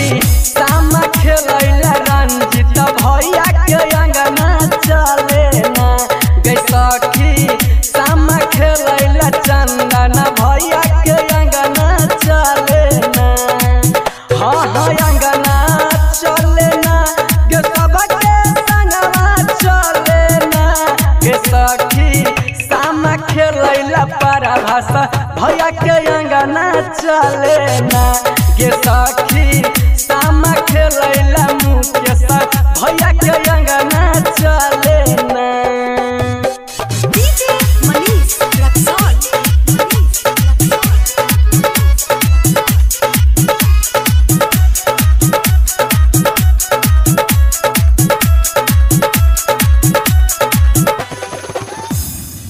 सखी सामा खेलैला रंजित भैया के अंगना चले ना गे सखी सामा खेलैला चंदन भैया के अंगना चले ना हाँ हाँ अंगना चले ना गे सबके संगवा चले ना गे सखी सामा खेलैला परभाषा भैया के अंगना चले ना गे सखी सामा खेलैला मुकेश भैया के अंगना चले ना। डीजे मनीष रक्सौल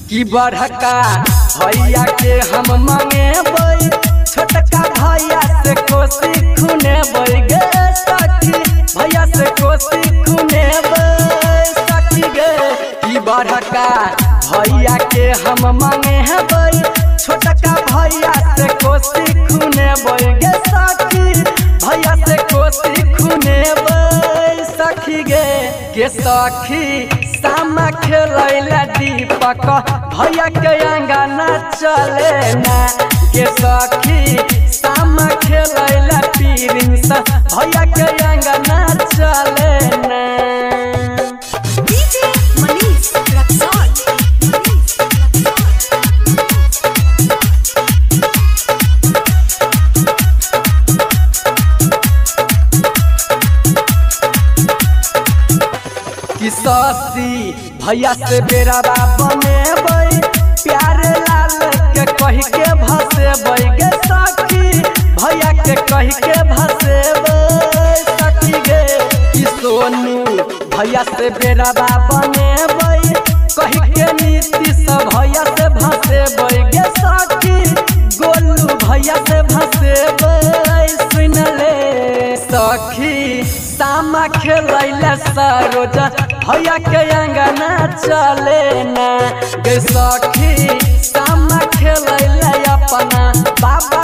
कि बड़का भैया के हम मंगेबै छोटका भैया से कोसी खुनेबै गे सखी भैया से कोसी खुनेबै सखी गे कि बड़का भैया के हम मंगेबै छोटका भैया से कोसी खुनेबै गे सखी भैया से कोसी खुनेबै सखी गे सखी सामा खेलैला दीपक भैया के अंगना चले ना गे सखी सामा खेलैला प्रिंस भैया के अंगना चले ना। डीजे मनीष रक्सौल कि ससी भैया से बेराबा बनेबै प्यारे लाल के कह के भसेबै गे सखी भैया के कह के भसेबै सखी गे कि सोनू भैया से बेराबा बनेबै कह के नीतीश भैया से भसेबै गे सखी गोलू भैया से भसेबै सुन ले सखी सामा खेलैला सरोज भैया के अंगना चले ना गे सखी सामा खेलैला अपना बाबा